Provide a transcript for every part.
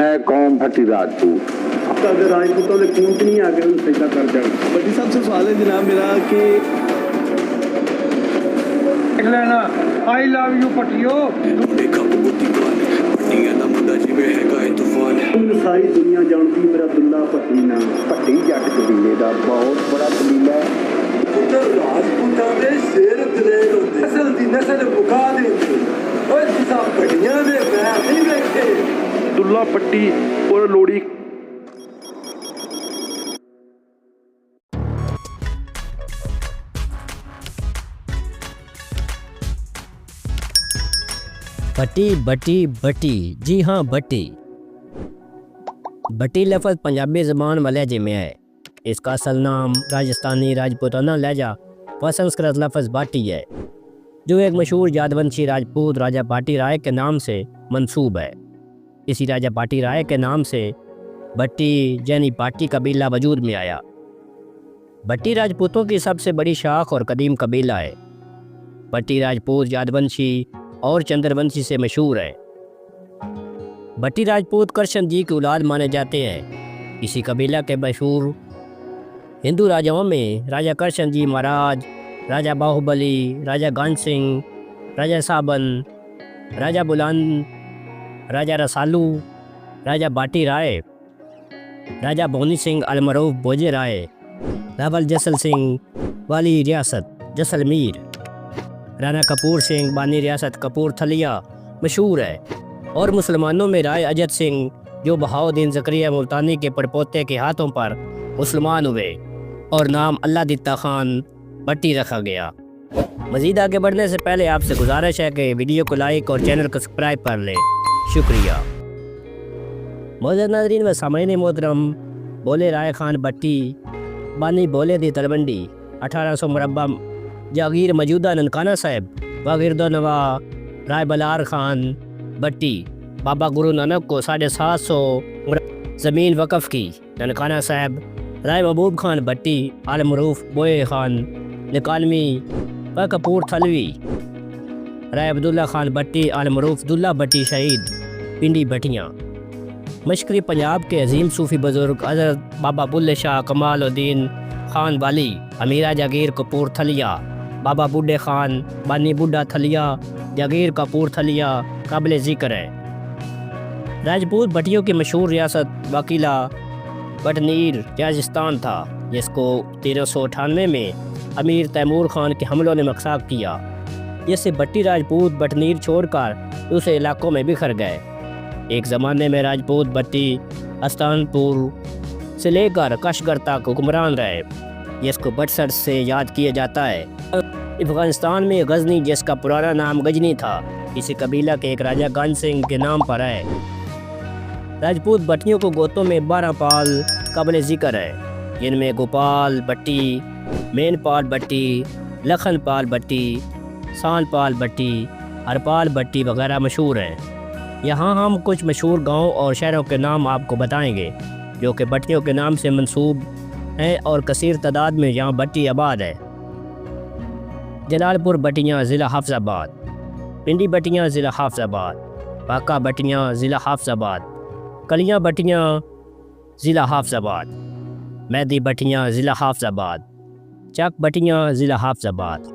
मैं कौम भट्टी राजपूत। अगर राजपूतों ने खून नहीं आ गए सजदा कर जाए। भट्टी साहब से सवाल है जनाब मेरा कि लेना आई लव यू पटियो सारी दुनिया जानती मेरा दुल्ला भट्टी ना भट्टी जट कबीले का बहुत बड़ा कबीला है। पुत्र राजपूतां दे शेर दलेर होंदे नस्ल दी नस्ल मुका देंदे ओए तुसां भट्टियां दे पैर नहीं वेखे। दुल्ला पट्टी और लोड़ी भट्टी भट्टी भट्टी, जी हाँ भट्टी। भट्टी लफ्ज़ पंजाबी ज़बान व लहजे में है। इसका असल नाम राजस्थानी राजपूताना लहजा व संस्कृत लफ्ज़ भाटी है, जो एक मशहूर यादवंशी राजपूत राजा भाटी राय के नाम से मंसूब है। इसी राजा भाटी राय के नाम से भट्टी यानी भाटी कबीला वजूद में आया। भट्टी राजपूतों की सबसे बड़ी शाख और कदीम कबीला है। भट्टी राजपूत यादवंशी और चंद्रवंशी से मशहूर है। भट्टी राजपूत कृष्ण जी की औलाद माने जाते हैं। इसी कबीला के मशहूर हिंदू राजाओं में राजा कृष्ण जी महाराज, राजा बाहुबली, राजा गण सिंह, राजा साबन, राजा बुलंद, राजा रसालू, राजा भाटी राय, राजा भोनी सिंह अलमरूफ भोजे राय, रावल जसल सिंह वाली रियासत जैसलमेर, राणा कपूर सिंह बानी रियासत कपूरथलिया मशहूर है। और मुसलमानों में राय अजत सिंह, जो बहाउद्दीन ज़करिया मुल्तानी के पड़पोते के हाथों पर मुसलमान हुए और नाम अल्लाह दित्ता खान भट्टी रखा गया। मज़ीद आगे बढ़ने से पहले आपसे गुजारिश है कि वीडियो को लाइक और चैनल को सब्सक्राइब कर लें। शुक्रिया। मौजूद नाज़रीन व सामईन मोहतरम, बोले राय खान भट्टी बानी बोले दी तलवंडी 1800 मुरब्बा जागीर मौजूदा ननकाना साहिब वागिरदो नवा राय बलार खान भट्टी बाबा गुरु नानक को 750 ज़मीन वक़फ़ की। ननकाना साहिब राय महबूब खान भट्टी आलमरूफ बोए खान निकालवी व कपूरथलवी, राय अब्दुल्ला खान भट्टी आलमरूफ दुल्ला भट्टी शहीद पिंडी भट्टियाँ। मशरक़ी पंजाब के अजीम सूफ़ी बुज़ुर्ग हज़रत बाबा बुल्ले शाह कमालुद्दीन खान वाली अमीरा जागीर कपूरथलिया, बाबा बुड्ढे खान बानी बुड्ढा थलिया जागीर कपूरथलिया काबिल ज़िक्र है। राजपूत भट्टियों की मशहूर रियासत वकीला बटनीर राजस्थान था, जिसको 1398 में अमीर तैमूर खान के हमलों ने मकसाब किया, जिससे भट्टी राजपूत बटनीर छोड़कर दूसरे इलाकों में बिखर गए। एक ज़माने में राजपूत भट्टी अस्तानपुर से लेकर कशगर तक हुक्मरान रहे, जिसको बटसर से याद किया जाता है। अफ़गानिस्तान में गजनी, जिसका पुराना नाम गजनी था, इसी कबीला के एक राजा गण सिंह के नाम पर है। राजपूत भट्टियों को गोतों में 12 पाल काबिल ज़िक्र है, जिनमें गोपाल भट्टी, मेनपाल भट्टी, लखनपाल भट्टी, सानपाल भट्टी, हरपाल भट्टी वगैरह मशहूर हैं। यहाँ हम कुछ मशहूर गाँव और शहरों के नाम आपको बताएंगे, जो कि भट्टियों के नाम से मंसूब हैं और कसीर तादाद में यहाँ भट्टी आबाद है। जलालपुर भट्टियाँ ज़िला हाफिज़ाबाद, पिंडी भट्टियाँ ज़िला हाफिज़ाबाद, बाका भट्टियाँ ज़िला हाफिज़ाबाद, कलियाँ भट्टियाँ ज़िला हाफिज़ाबाद, मैदी भट्टियाँ ज़िला हाफिज़ाबाद, चक भट्टियाँ ज़िला हाफिज़ाबाद,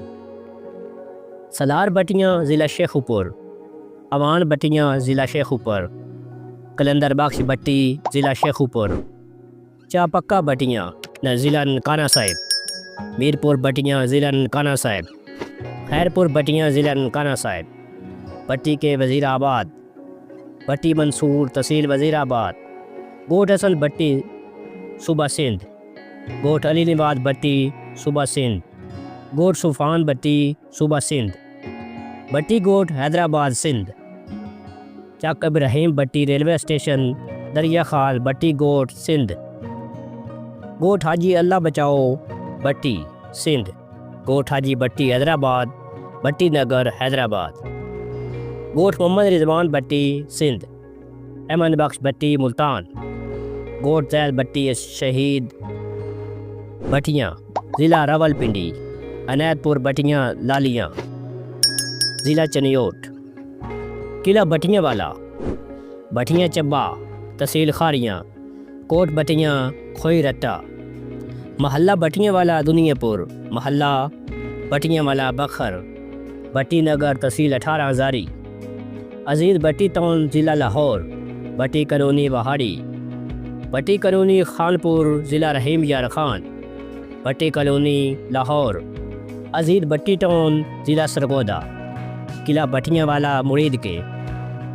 सलार भट्टियाँ ज़िला शेखुपुर, अवान भट्टियाँ ज़िला शेखुपुर, कलंदर बख्श भट्टी ज़िला शेखुपुर, चापक्का भट्टियाँ ज़िला ननकाना साहिब, मीरपुर भट्टियाँ ज़िला ननकाना साहिब, खैरपुर भट्टियाँ ज़िला ननकाना साहिब, भट्टी के वज़ीराबाद, भट्टी मंसूर तहसील वज़ीराबाद, गोट हसन भट्टी सूबा सिंध, गोट अली नवाज भट्टी सूबा सिंध, गोट सुफ़ान भट्टी सूबा सिंध, भट्टी गोट हैदराबाद सिंध, चक इब्राहिम भट्टी रेलवे स्टेशन दरिया खाल भट्टी गोट सिंध, गोट हाजी अल्लाह बचाओ भट्टी सिंध, गोट हाजी भट्टी हैदराबाद, भट्टी नगर हैदराबाद, गोट मोहम्मद रिजवान भट्टी सिंध, अहमद बख्श भट्टी मुल्तान, गोट जैल भट्टी शहीद भट्टियाँ ज़िला रावलपिंडी, अनैतपुर भट्टियाँ लालियाँ ज़िला चनियोट, किला भट्टियाँ वाला, भट्टियाँ चब्बा तहसील खारियाँ, कोट बटियाँ, खोई रट्टा, महल्ला बटियाँ वाला दुनियापुर, महल्ला बटियाँ वाला बखर, बट्टी नगर तहसील 18 हज़ारी, अजीज़ बट्टी टाउन ज़िला लाहौर, बट्टी कलोनी वहाड़ी, बट्टी कलोनी खानपुर ज़िला रहीम यार खान, बट्टी कलोनी लाहौर, अजीज़ बट्टी टाउन ज़िला सरगोदा, किला बटियाँ वाला मुरीद के,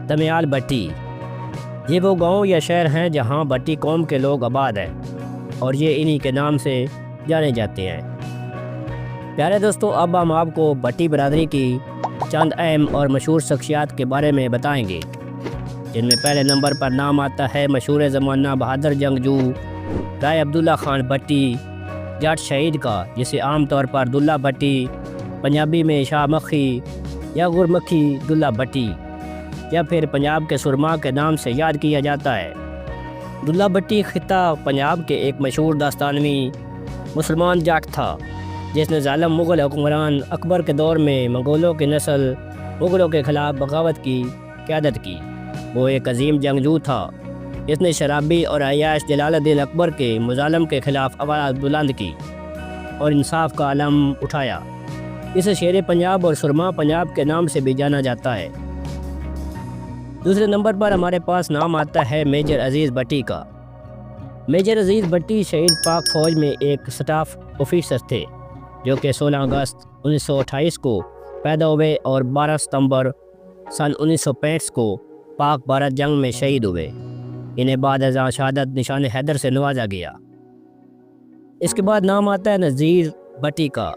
दमियाल बट्टी। ये वो गांव या शहर हैं जहां बट्टी कौम के लोग आबाद हैं और ये इन्हीं के नाम से जाने जाते हैं। प्यारे दोस्तों, अब हम आपको बट्टी बरादरी की चंद अहम और मशहूर शख्सियात के बारे में बताएंगे, जिनमें पहले नंबर पर नाम आता है मशहूर ज़माना बहादुर जंगजू राय अब्दुल्ला खान बट्टी, जाट शहीद का, जिसे आम तौर पर दुल्ला बट्टी, पंजाबी में शाह मक्खी या गुरमक्खी दुल्ला बट्टी या फिर पंजाब के सुरमा के नाम से याद किया जाता है। दुल्ला बट्टी खिता पंजाब के एक मशहूर दास्तानवी मुसलमान जाट था, जिसने ज़ालिम मुग़ल हुक्मरान अकबर के दौर में मंगोलों की नस्ल मुग़लों के ख़िलाफ़ बगावत की क़यादत की। वो एक अजीम जंगजू था जिसने शराबी और अय्याश जलालुद्दीन अकबर के मुज़ालम के ख़िलाफ़ आवाज़ बुलंद की और इंसाफ का अलम उठाया। इसे शेर पंजाब और सुरमा पंजाब के नाम से भी जाना जाता है। दूसरे नंबर पर हमारे पास नाम आता है मेजर अजीज़ बट्टी का। मेजर अजीज़ बट्टी शहीद पाक फ़ौज में एक स्टाफ ऑफिसर थे, जो कि 16 अगस्त 1928 को पैदा हुए और 12 सितंबर सन 1965 को पाक भारत जंग में शहीद हुए। इन्हें बाद अज़ां शहादत निशान हैदर से नवाजा गया। इसके बाद नाम आता है नज़ीर बट्टी का।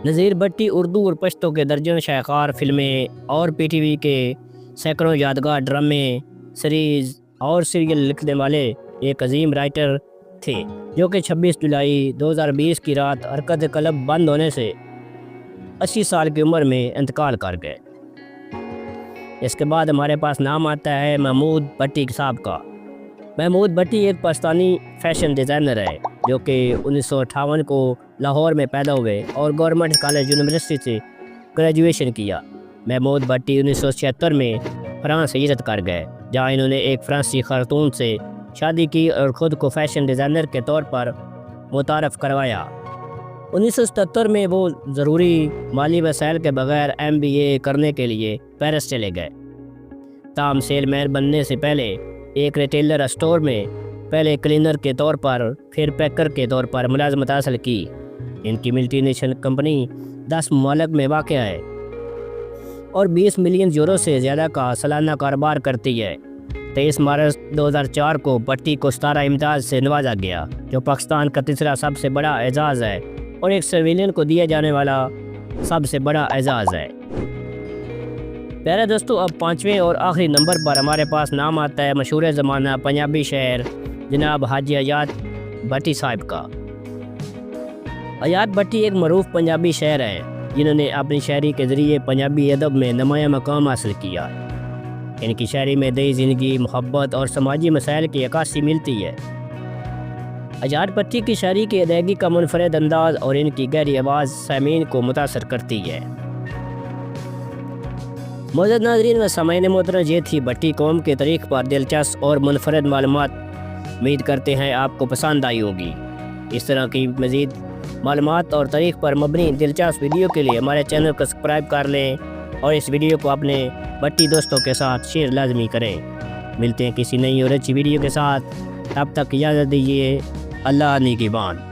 नज़ीर बट्टी उर्दू और पश्तो के दर्जन शाहकार फिल्में और PTV के सैकड़ों यादगार ड्रामे, सीरीज़ और सीरियल लिखने वाले एक अजीम राइटर थे, जो कि 26 जुलाई 2020 की रात हरकत कलब बंद होने से 80 साल की उम्र में इंतकाल कर गए। इसके बाद हमारे पास नाम आता है महमूद बट्टी साहब का। महमूद बट्टी एक पाकिस्तानी फ़ैशन डिज़ाइनर है, जो कि 1958 को लाहौर में पैदा हुए और गवर्नमेंट कॉलेज यूनिवर्सिटी से ग्रेजुएशन किया। महमूद बट्टी 1976 में फ्रांस हिजरत कर गए, जहाँ इन्होंने एक फ़्रांसी खातून से शादी की और ख़ुद को फ़ैशन डिज़ाइनर के तौर पर मुतारफ़ करवाया। 1977 में वो ज़रूरी माली वसाइल के बग़ैर MBA करने के लिए पेरिस चले गए। ताम सेलमैन बनने से पहले एक रिटेलर स्टोर में पहले क्लीनर के तौर पर फिर पैकर के तौर पर मुलाजमत हासिल की। इनकी मल्टीनेशनल कंपनी 10 ममालिक में वाक़ है और 20 मिलियन यूरो से ज़्यादा का सालाना कारोबार करती है। 23 मार्च 2004 को बट्टी को 17 इम्तियाज़ से नवाजा गया, जो पाकिस्तान का तीसरा सबसे बड़ा एजाज़ है और एक सिविलियन को दिया जाने वाला सबसे बड़ा एजाज़ है। प्यारे दोस्तों, अब 5वें और आखिरी नंबर पर हमारे पास नाम आता है मशहूर ज़माना पंजाबी शायर जनाब हाजी हयात बट्टी साहब का। हयात बट्टी एक मरूफ पंजाबी शायर है, जिन्होंने अपनी शायरी के ज़रिए पंजाबी अदब में नुमाया मकाम हासिल किया। इनकी शायरी में दई ज़िंदगी, मोहब्बत और समाजी मसाइल की अक्कासी मिलती है। हयात बट्टी की शायरी की अदायगी का मुनफरद अंदाज़ और इनकी गहरी आवाज़ सामीन को मुतासर करती है। मौजूद नाज़रीन व सामीन मोहतरम, ये थी बट्टी कौम के तारीख़ पर दिलचस्प और मुनफरद मालूमात। उम्मीद करते हैं आपको पसंद आई होगी। इस तरह की मज़ीद मालूमात और तारीख़ पर मबनी दिलचस्प वीडियो के लिए हमारे चैनल को सब्सक्राइब कर लें और इस वीडियो को अपने बट्टी दोस्तों के साथ शेयर लाजमी करें। मिलते हैं किसी नई और अच्छी वीडियो के साथ, तब तक इजाज़त दीजिए। अल्लाह निगहबान।